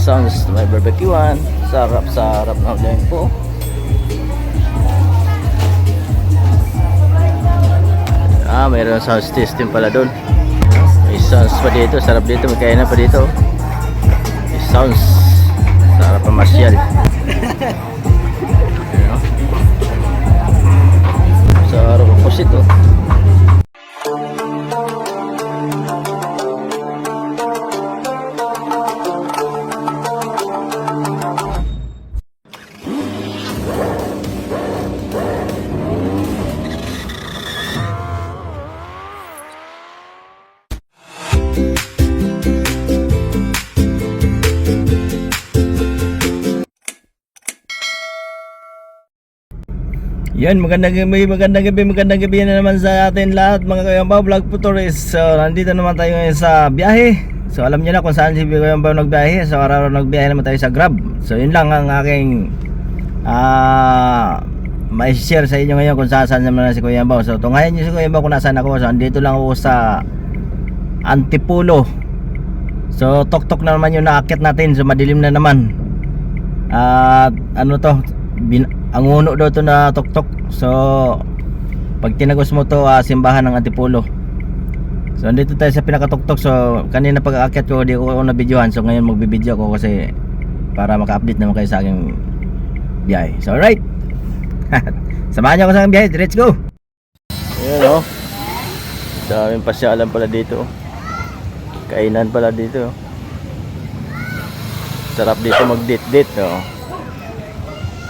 sounds may barbecuean. Sarap na din po. Mayroon sound system pala doon. May sounds pa dito, sarap dito, may kainan pa dito. May sounds, sarap pa masyal. Sarap po sito. Yan, magandang gabi na naman sa atin lahat mga Kuyambaw Vlog po tourist. So nandito naman tayo ngayon sa biyahe. So alam niyo na kung saan si Kuyambaw nagbiyahe. So araw-araw nagbiyahe naman tayo sa Grab. So yun lang ang aking may share sa inyo ngayon kung saan naman na si Kuyambaw. So tungayan niyo si Kuyambaw kung nasaan ako. So andito lang ako sa Antipolo. So tok-tok na naman yung naakit natin. So madilim na naman. At ano to, ang uno daw to na tok-tok. So pag tinagos mo to, simbahan ng Antipolo. So andito tayo sa pinakatok-tok. So kanina pag aakyat ko, di ko na videohan. So ngayon magbibideo ako kasi para maka-update naman kayo sa aking biyahe. So alright. Samahan niyo ako sa aking biyahe. Let's go. Ayan o. Sa aming pasyalan pala dito. Kainan pala dito. Sarap dito mag-date-date o.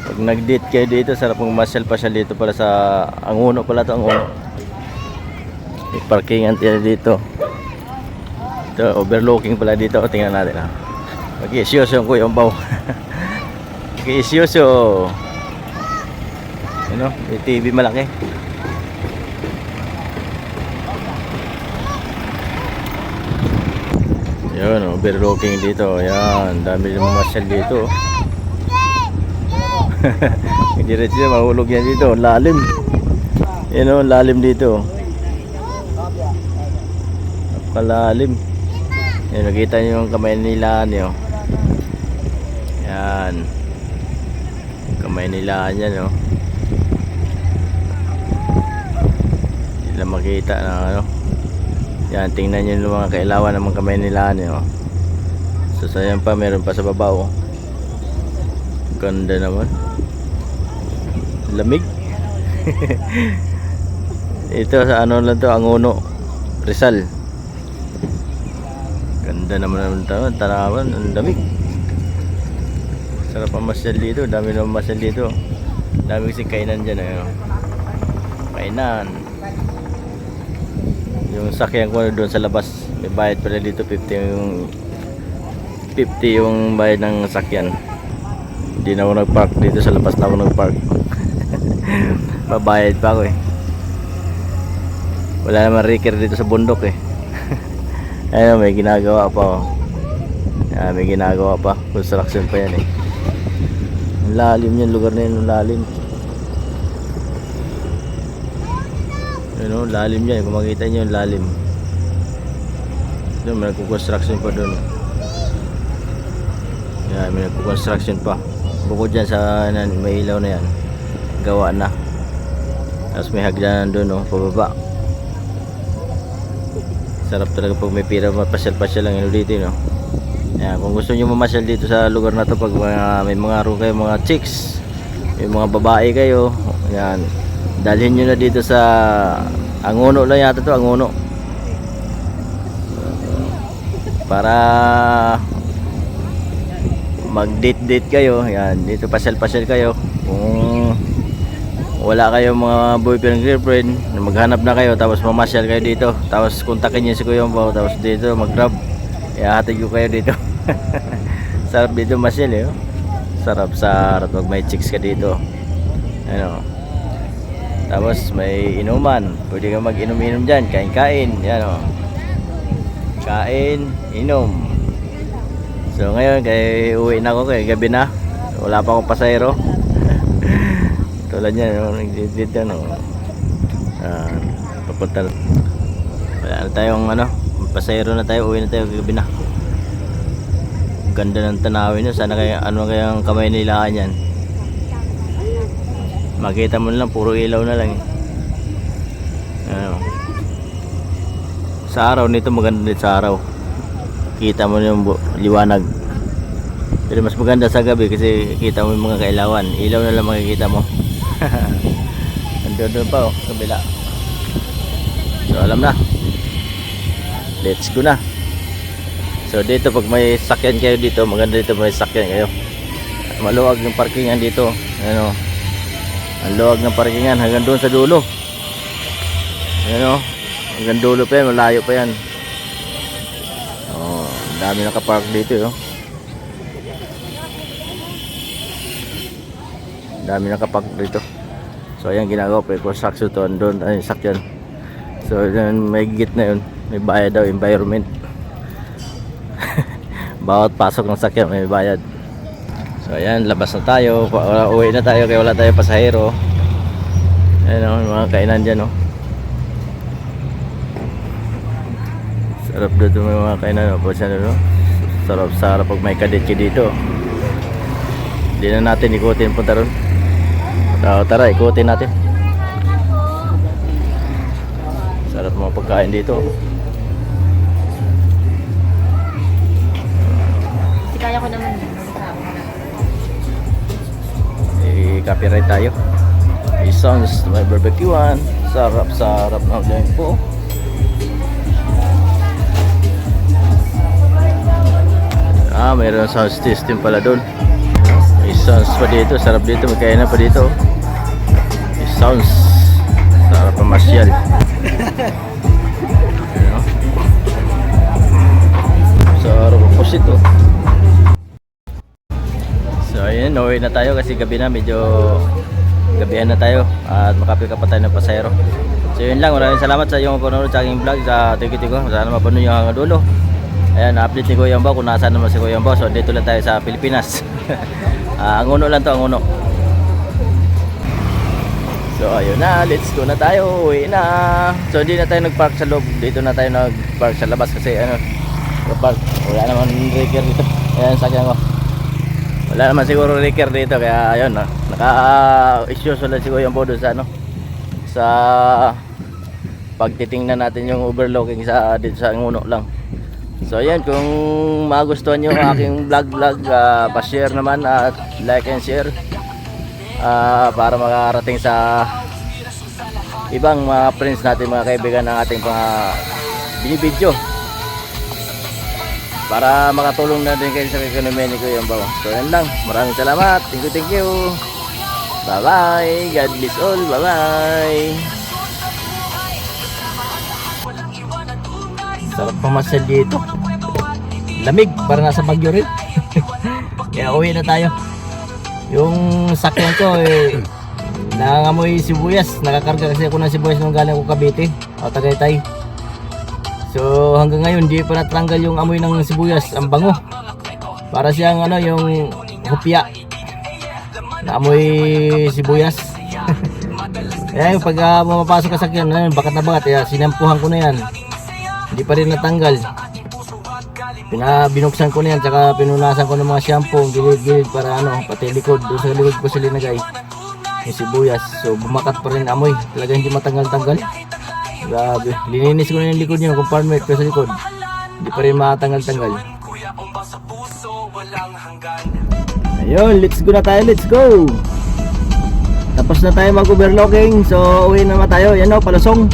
Pag nag-date kayo dito, sarap mong masyal-pasyal dito pala sa Anguno pala to, Anguno. May parkingan tayo dito. Ito, overlooking pala dito. O, tingnan natin ha. Mag-iisyoso yung Kuyambaw. Mag-iisyoso. Ano, may TV malaki. Yun, overlooking dito. Yan, dami naman masyal dito. Diretso siya, mahulog yan dito. Lalim. Yan o, lalim dito. Napakalalim. Yan, nakita nyo yung kamay nila nyo. Yan. Kamay nila yan o. Hindi lang makita na ano. Yan, tingnan nyo yung mga kailawan ng mga kamay nila nyo. So sayan pa, meron pa sa baba o. Ganda naman. Lamig. Ito sa ano lang to, Anguno, Rizal. Ganda naman ito, tanawan, ang lamig. Sarap ang masyal dito, dami naman masyal dito. Dami kasing kainan dyan eh. Kainan. Yung sakyan ko doon sa labas, may bayad pala dito, 50 yung bayad ng sakyan. Hindi na ako nag-park dito, sa labas na ako nag-park. Mabayad pa ako eh. Wala naman reker dito sa bundok eh. Ayun, may ginagawa pa oh. Yan, may ginagawa pa. Construction pa yan eh. Ang lalim yan, lugar na yun, lalim. Ayun oh, lalim yan. Kung makita nyo yung lalim. Doon, may nagko-construction pa doon. Yan, may nagko-construction pa. Bukod dyan sa may ilaw na yan, gawa na. Tapos may hagdanan doon oh, pababa. Sarap talaga pag may pira, mapasyal-pasyal lang yun dito no. Yan, kung gusto nyo mamasyal dito sa lugar na to, pag may mga aro kayo, mga chicks, may mga babae kayo, yan, dalhin nyo na dito sa Anguno lang yata to, Anguno. Para mag-date-date kayo, yan, dito pasyal-pasyal kayo. Kung wala kayong mga boyfriend girlfriend, maghanap na kayo, tapos mamasyal kayo dito, tapos kontakin niyo si Kuyambaw, tapos dito mag-grab, ihahatid ko kayo dito. Sarap dito masyal eh oh. Sarap pag may chicks ka dito, ano. Tapos may inuman, pwede ka mag-inom-inom dyan, kain-kain, yan o. Kain, inom. So ngayon, kay uwi na ako, kay gabi na, wala pa akong pasahero. Tulad yan, nagdidid yan papunta. Wala na tayong pasahero na tayo, uwi na tayo, gabi na. Ganda ng tanawin nyo. Sana kaya ano kayang kamay nilaan yan. Makita mo lang puro ilaw na lang eh. Ano. Sa araw nito maganda din sa araw. Kita mo yung liwanag. Pero mas maganda sa gabi kasi kita mo yung mga kailawan. Ilaw na lang makikita mo. Andun pa oh, kabila. So alam na. Let's go na. So dito pag may sakyan kayo dito, maganda dito may sakyan kayo. At maluwag yung parkingan dito. Ano? Ang luwag ng parkingan hanggang doon sa dulo. Ano? Hanggang dulo pa yan, malayo pa yan. Oh, ang dami nakapark dito, oh. Ang dami nakapark dito. So ayan ginagawa pa yung construction to doon ay sakyan. So yun, may gigit na yun. May bayad daw, environment. Bawat pasok ng sakyan may bayad. So ayan, labas na tayo. Uwi na tayo kaya wala tayong pasahero. Ayan o, mga kainan dyan o. Sarap dito may mga kainan o. Sarap pag may kadetsi dito. Hindi na natin ikutin punta ron. Tara, ikutin natin. Sarap mga pagkain dito. Kaya ko naman i-copyright tayo. Isons may barbecuean. Sarap na ulit po. Mayroon sound system pala doon. Isons pa dito. Sarap dito. May kainan pa dito. Isons. Sarap pa masyal. Sarap po sito. So ayun, uwi na tayo kasi gabi na, medyo gabihan na tayo at makapil ka pa tayo ng pasahero. So yun lang, maraming salamat sa iyong panonood sa aking vlog sa Tiki-Tiko. Sana mapanood nyo hanggang dulo. Ayan, update ni Kuya Ambao kung nasaan naman si Kuya Ambao. So dito lang tayo sa Pilipinas. Ang uno lang to, ang uno. So ayun na, let's go na tayo, uwi na. So di na tayo nagpark sa loob, dito na tayo nagpark sa labas kasi ano, park. Wala naman breaker dito. Ayan, sakyan ko. Wala naman siguro breaker dito kaya ayun, naka-issues ulit si Kuya Ambao doon sa ano, sa pagtitingnan natin yung overlooking sa dito sa nguno lang. So ayan, kung magustuhan nyo ang aking vlog, pa-share naman at like and share para makarating sa ibang mga friends natin, mga kaibigan ng ating mga binibidyo, para makatulong na din kayo sa ekonomiya ni Kuya Ambao. So yan lang, maraming salamat, thank you, bye bye, God bless all, bye bye. Sarap pamasyal dito, lamig, para nasa Baguio rin. Kaya uwi na tayo. Yung sakyan ko nangangamoy sibuyas, nakakarga kasi ako ng sibuyas nung galing ako Cavite o Tagaytay. So hanggang ngayon di pa natanggal yung amoy ng sibuyas, ang bango. Para siyang ano, yung hupya na amoy sibuyas. Kaya yung pag mapapasok ka sakyan, bakat na bakat, kaya sinampuhan ko na yan. Hindi pa rin natanggal. Binuksan ko na yan, tsaka pinunasan ko ng mga shampoo, gilid-gilid para ano, pati likod, doon sa likod ko sila nilagay yung sibuyas. So bumakat pa rin amoy, talaga hindi matanggal-tanggal. Grabe, lininis ko na yung likod niya, compartment ko sa likod, hindi pa rin matanggal-tanggal. Ayun, let's go na tayo, let's go. Tapos na tayo mag-overlooking, so uwi naman tayo. Yan o, palusong.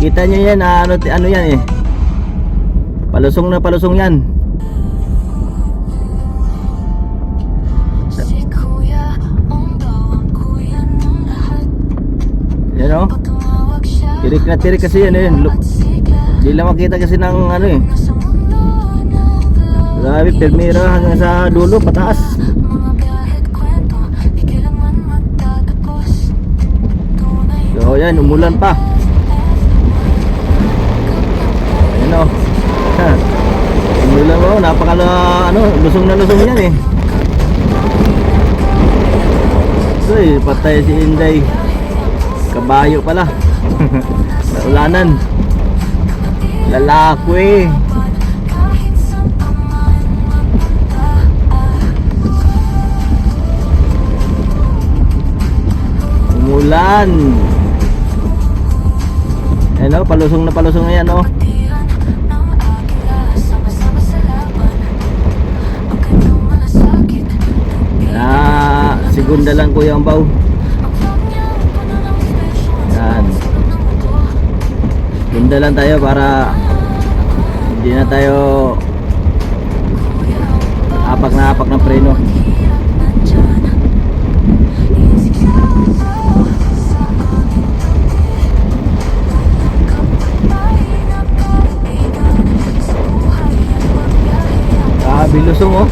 Kita nyo yan, ano yan eh, palusong na palusong yan. Yan o, tirik na tirik kasi yan eh. Hindi lang makita kasi ng ano eh. Grabe, permira hanggang sa dulo, pataas. So yan, umulan pa. Ayan o. Umulan mo, napakala ano, lusong na lusong yan eh. So patay si Inday. Kabayo pala. Naulanan. Lalaki. ulan. Ayan o, palusong na yan o. Segunda lang Kuya Ambaw. Yan. Segunda lang tayo para hindi na tayo apak ng preno. Bilusong oh.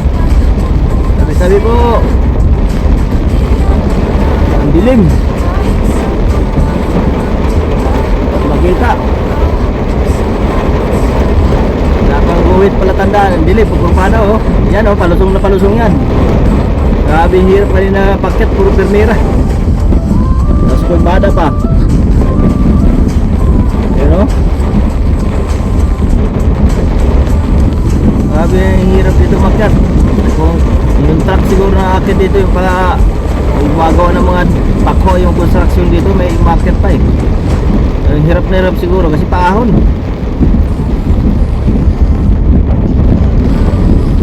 Sabi po. Ang dilim. Makita. Nakang guhit pala tandaan. Ang dilim. Pagpapana oh. Yan oh. Palusong na palusong yan. Grabe hirap pa rin na paket. Puro permira. Tapos kurbada pa. Yan oh. Grabe hirap dito makyat. Kung yung truck siguro na akit dito yung para gumagawa ng mga pakho yung construction dito, may market pa eh. Hirap na hirap siguro kasi paahon.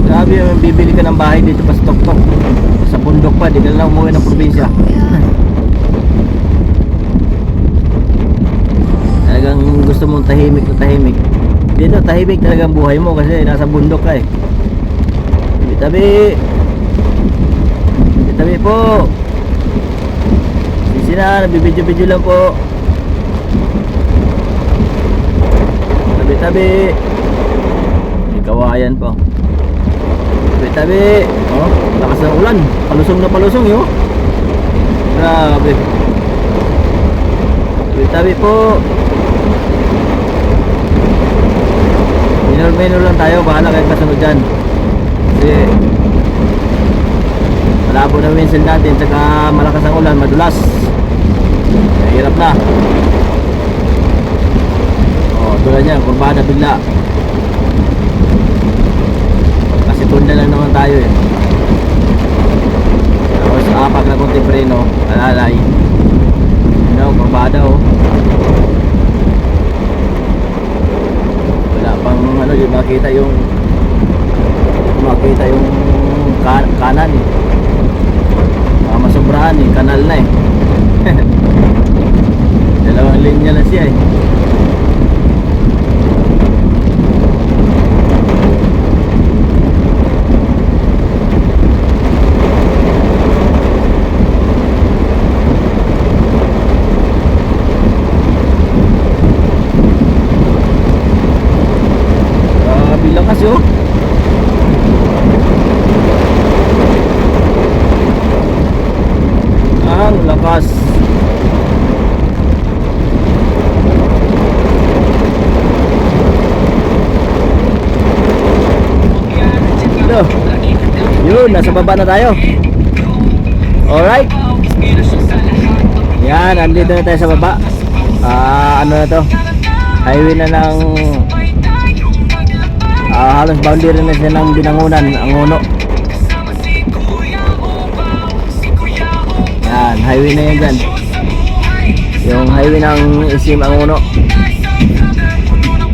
Grabe yung bibili ka ng bahay dito pa sa Toktok, sa bundok pa, di ka lang umuwi ng probinsya. Talagang gusto mong tahimik na tahimik. Dito tahimik talaga ang buhay mo kasi nasa bundok ka eh. Tabi po. Sisi na, nabibidyo-bidyo lang po. Tabi. May kawayan po. Tabi. Oh, lakas ng ulan. Palusong na palusong yun. Grabe. Tabi po. Minor lang tayo. Bahala kayo kasunod dyan. Kasi malabo na windshield natin, tsaka malakas ang ulan, madulas, hirap na. Tulad yan, kurbada bigla. Kasi tunda lang naman tayo eh. Tapos apak na konti preno, alalay. Kurbada oh. Wala pang ano, yung makita yung kanan eh. Masobrahan eh, kanal na eh. Dalawang linya na siya eh. Bilang kasi oh. Ang lakas. Yun, nasa baba na tayo. Alright. Yan, andito na tayo sa baba. Ano na to? Highway na ng halos boundary na siya ng Binangonan, ang Uno. Yan, highway na yan dyan. Yung highway ng SM ang Uno.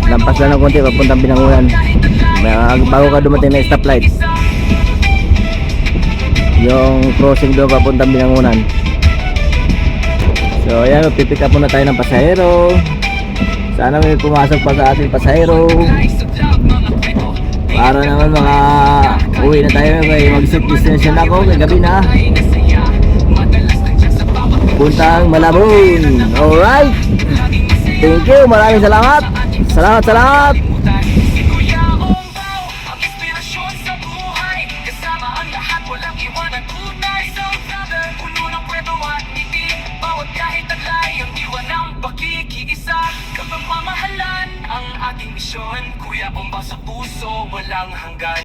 Lampas lang ng konti papuntang Binangonan. Bago ka dumating na stoplight, yung crossing doon papuntang Binangonan. So ayan, pipick up muna tayo ng pasahero. Sana may pumasok pa sa ating pasahero para naman mga uwi na tayo. Mag-set destination ako, may gabi na, puntang Malabon. Alright, thank you, maraming salamat. Salamat. Ang ating misyon, Kuya Bomba sa puso, walang hanggan.